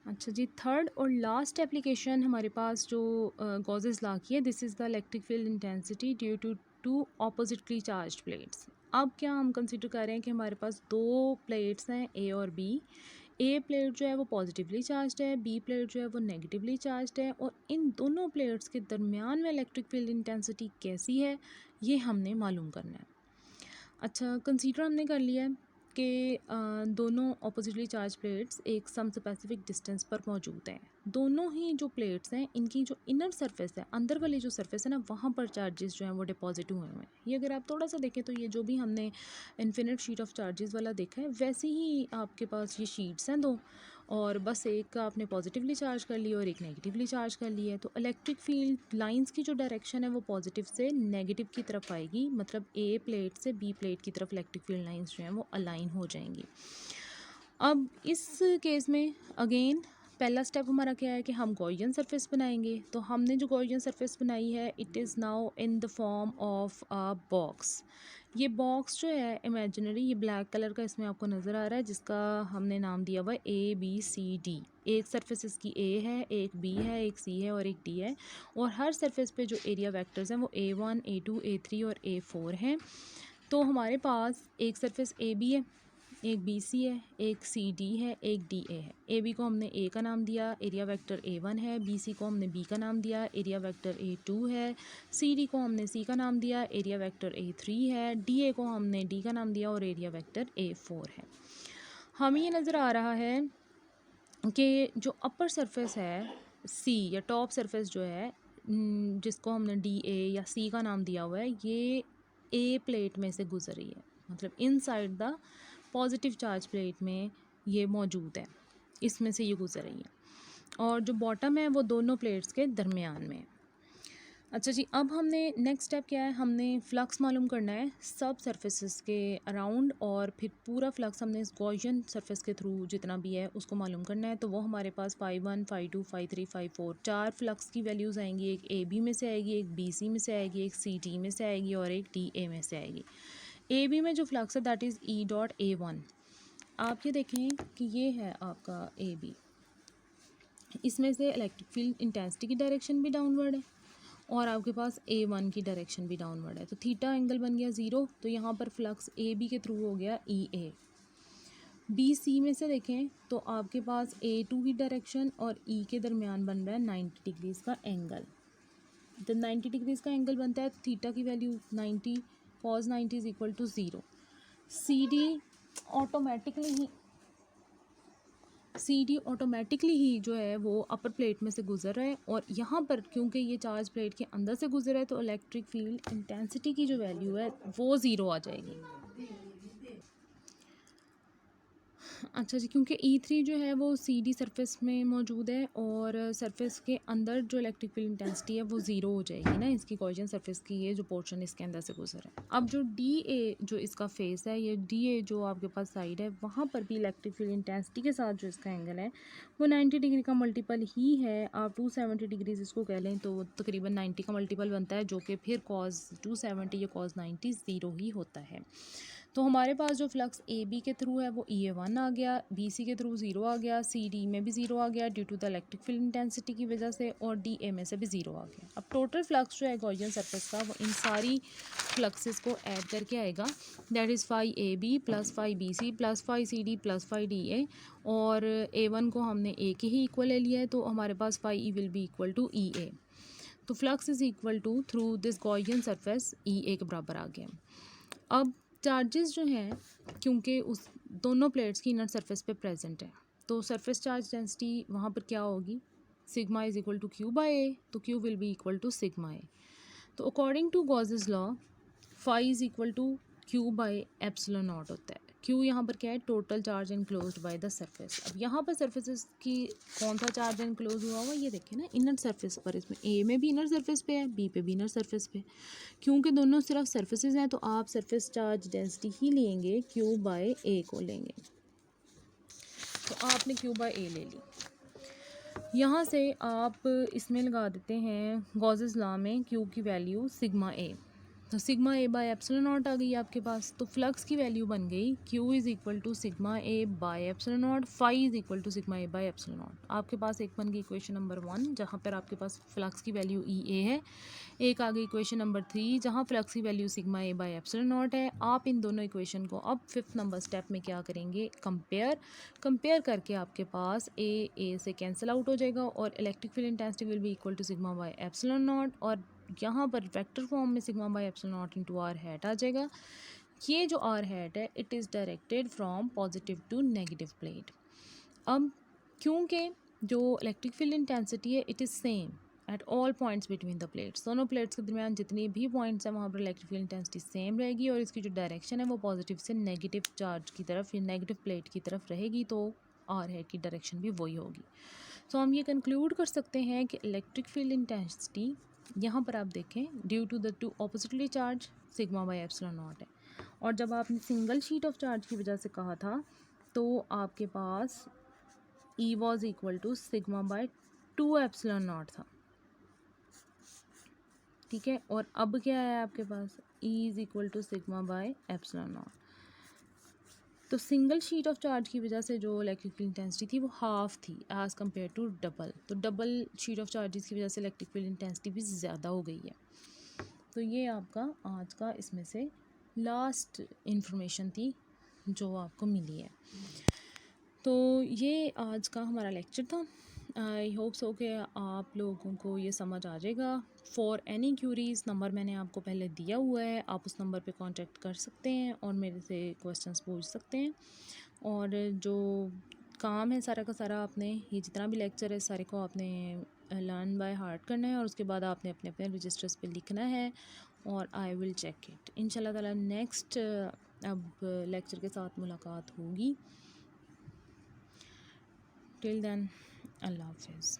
अच्छा जी, थर्ड और लास्ट एप्लीकेशन हमारे पास जो गॉसेस लॉ की है, this is the electric field intensity due to two oppositely charged plates. अब क्या हम कंसिडर कर रहे हैं कि हमारे पास दो प्लेट्स हैं, ए और बी। ए प्लेट जो है वो पॉजिटिवली चार्ज्ड है, बी प्लेट जो है वो नेगेटिवली चार्ज्ड है, और इन दोनों प्लेट्स के दरमियान में इलेक्ट्रिक फील्ड इंटेंसिटी कैसी है, ये हमने मालूम करना है। अच्छा, कंसीडर हमने कर लिया है कि दोनों ऑपोजिटली चार्ज प्लेट्स एक सम स्पेसिफिक डिस्टेंस पर मौजूद हैं। दोनों ही जो प्लेट्स हैं, इनकी जो इनर सरफेस है, अंदर वाली जो सरफेस है ना, वहाँ पर चार्जेस जो हैं वो डिपॉजिट हुए हुए हैं। ये अगर आप थोड़ा सा देखें तो ये जो भी हमने इन्फिनिट शीट ऑफ चार्जेस वाला देखा है, वैसे ही आपके पास ये शीट्स हैं दो, और बस एक का आपने पॉजिटिवली चार्ज कर लिया और एक नेगेटिवली चार्ज कर लिया है। तो इलेक्ट्रिक फील्ड लाइंस की जो डायरेक्शन है वो पॉजिटिव से नेगेटिव की तरफ आएगी, मतलब ए प्लेट से बी प्लेट की तरफ इलेक्ट्रिक फील्ड लाइंस जो हैं वो अलाइन हो जाएंगी। अब इस केस में अगेन पहला स्टेप हमारा क्या है कि हम गॉसियन सरफेस बनाएंगे। तो हमने जो गॉसियन सरफेस बनाई है, it is now in the form of a box. ये बॉक्स जो है इमेजिनरी, ये ब्लैक कलर का इसमें आपको नज़र आ रहा है, जिसका हमने नाम दिया हुआ है ABCD। एक सरफेस इसकी A है, एक B है, एक C है और एक D है, और हर सरफेस पे जो एरिया वेक्टर्स हैं वो A1 A2 A3 और A4 हैं। तो हमारे पास एक सरफेस AB है, एक BC है, एक CD है, एक DA है। AB को हमने A का नाम दिया, एरिया वेक्टर A1 है। BC को हमने B का नाम दिया, एरिया वेक्टर A2 है। CD को हमने C का नाम दिया, एरिया वेक्टर A3 है। DA को हमने D का नाम दिया और एरिया वेक्टर A4 है। हमें ये नज़र आ रहा है कि जो अपर सरफेस है C, या टॉप सरफेस जो है, जिसको हमने DA या C का नाम दिया हुआ है, ये A प्लेट में से गुजर रही है, मतलब inside the positive charge plate में ये मौजूद है, इसमें से ये गुजर रही है। और जो बॉटम है वो दोनों प्लेट्स के दरमियान में है। अच्छा जी, अब हमने नेक्स्ट स्टेप क्या है, हमने फ्लक्स मालूम करना है सब सरफेसेस के अराउंड, और फिर पूरा फ्लक्स हमने इस गॉसियन सरफेस के थ्रू जितना भी है उसको मालूम करना है। तो वो हमारे पास 5 1 5 2 5 3 5 4 चार फ्लक्स की वैल्यूज़ आएंगी। एक AB में से आएगी, एक BC में से आएगी, एक CD में से आएगी और एक DA में से आएगी। AB में जो फ्लक्स है दैट इज़ E.A1। आप ये देखें कि ये है आपका AB, इसमें से इलेक्ट्रिक फील्ड इंटेंसिटी की डायरेक्शन भी डाउनवर्ड है और आपके पास A1 की डायरेक्शन भी डाउनवर्ड है। तो थीटा एंगल बन गया 0, तो यहाँ पर फ्लक्स AB के थ्रू हो गया EA। BC में से देखें तो आपके पास A2 की डायरेक्शन और E के दरमियान बन रहा है 90 डिग्रीज़ का एंगल। जब 90 डिग्रीज़ का एंगल बनता है तो थीटा की value 90, cos 90 is equal to 0। CD automatically ही जो है वो अपर प्लेट में से गुजर रहा है, और यहाँ पर क्योंकि ये चार्ज प्लेट के अंदर से गुजर रहा है तो इलेक्ट्रिक फील्ड इंटेंसिटी की जो वैल्यू है वो ज़ीरो आ जाएगी। अच्छा जी, क्योंकि E3 जो है वो CD सरफेस में मौजूद है और सरफेस के अंदर जो इलेक्ट्रिक फील्ड इंटेंसिटी है वो ज़ीरो हो जाएगी ना, इसकी गॉसियन सरफेस की ये जो पोर्शन इसके अंदर से गुजर है। अब जो DA जो इसका फेस है, ये DA जो आपके पास साइड है, वहाँ पर भी इलेक्ट्रिक फील्ड इंटेंसिटी के साथ जो इसका एंगल है वो 90 डिग्री का मल्टीपल ही है। आप 270 डिग्रीज इसको कह लें तो तकरीबन 90 का मल्टीपल बनता है, जो कि फिर cos 270 या cos 90 ज़ीरो ही होता है। तो हमारे पास जो फ्लक्स AB के थ्रू है वो EA1 आ गया, BC के थ्रू 0 आ गया, CD में भी 0 आ गया due to the electric field intensity की वजह से, और DA में से भी 0 आ गया। अब टोटल फ्लक्स जो है गॉसियन सरफेस का वो इन सारी फ्लक्सेस को ऐड करके आएगा, that is 5AB plus 5BC plus 5CD plus 5DA, और A1 को हमने A के ही इक्वल ले लिया है, तो हमारे पास 5E will be equal to EA। तो flux is equal to through this Gaussian surface EA के बराबर आ गया। अब चार्जेस जो हैं, क्योंकि उस दोनों प्लेट्स की इनर सरफेस पे प्रेजेंट है, तो सरफेस चार्ज डेंसिटी वहाँ पर क्या होगी, sigma is equal to Q by A, तो Q will be equal to sigma A। तो according to Gauss's law phi is equal to Q by epsilon naught होता है। Q यहाँ पर क्या है, total charge enclosed by the surface. अब यहाँ पर सरफेसेस की कौन सा चार्ज एनक्लोज हुआ हुआ, ये देखें ना, इनर सरफेस पर। इसमें A में भी इनर सरफेस पे है, B पे भी इनर सरफेस पे। क्योंकि दोनों सिर्फ सरफेसेस हैं तो आप सरफेस चार्ज डेंसिटी ही लेंगे, Q बाय A को लेंगे। तो आपने Q बाय A ले ली। यहाँ से आप इसमें लगा देते हैं गॉसेस लॉ में Q की वैल्यू सिग्मा A। तो sigma A by epsilon naught आ गई आपके पास। तो फ्लक्स की वैल्यू बन गई Q is equal to sigma A by epsilon naught, phi is equal to sigma A by epsilon naught. आपके पास एक बन गई इक्वेशन नंबर 1 जहाँ पर आपके पास फ्लक्स की वैल्यू ई ए है। एक आ गई इक्वेशन नंबर 3 जहाँ फ्लक्स की value sigma A by epsilon naught है। आप इन दोनों इक्वेशन को अब 5th नंबर स्टेप में क्या करेंगे, कंपेयर करके आपके पास ए से कैंसिल आउट हो जाएगा और electric field intensity will be equal to sigma by epsilon naught, और यहाँ पर वेक्टर फॉर्म में sigma by epsilon naught into R hat आ जाएगा। ये जो आर हैट है it is directed from positive to negative plate. अब क्योंकि जो इलेक्ट्रिक फील्ड इंटेंसिटी है it is same at all points between the plates, दोनों प्लेट्स के दरमियान जितनी भी पॉइंट्स हैं वहाँ पर इलेक्ट्रिक फील्ड इंटेंसिटी सेम रहेगी और इसकी जो डायरेक्शन है वो पॉजिटिव से नेगेटिव चार्ज की तरफ या नेगेटिव प्लेट की तरफ रहेगी, तो आर हैट की डायरेक्शन भी वही होगी। तो हम ये कंक्लूड कर सकते हैं कि इलेक्ट्रिक फील्ड इंटेंसिटी यहाँ पर आप देखें due to the two oppositely charge sigma by epsilon naught है। और जब आपने सिंगल शीट ऑफ चार्ज की वजह से कहा था तो आपके पास E was equal to sigma by 2 epsilon naught था, ठीक है। और अब क्या है आपके पास, E is equal to sigma by epsilon naught. तो सिंगल शीट ऑफ चार्ज की वजह से जो इलेक्ट्रिक फील्ड इंटेंसिटी थी वो हाफ थी एज़ कम्पेयर टू डबल। तो डबल शीट ऑफ चार्जेस की वजह से इलेक्ट्रिक फील्ड इंटेंसिटी भी ज़्यादा हो गई है। तो ये आपका आज का इसमें से लास्ट इंफॉर्मेशन थी जो आपको मिली है। तो ये आज का हमारा लेक्चर था। आई होप सो कि आप लोगों को ये समझ आ जाएगा। फॉर एनी क्यूरीज़ नंबर मैंने आपको पहले दिया हुआ है, आप उस नंबर पे कांटेक्ट कर सकते हैं और मेरे से क्वेश्चंस पूछ सकते हैं। और जो काम है सारा का सारा, आपने ये जितना भी लेक्चर है सारे को आपने लर्न बाय हार्ट करना है और उसके बाद आपने अपने अपने रजिस्टर्स पे लिखना है और आई विल चेक इट। इंशाल्लाह ताला नेक्स्ट अब लेक्चर के साथ मुलाकात होगी। टिल देन अल्लाह हाफिज़।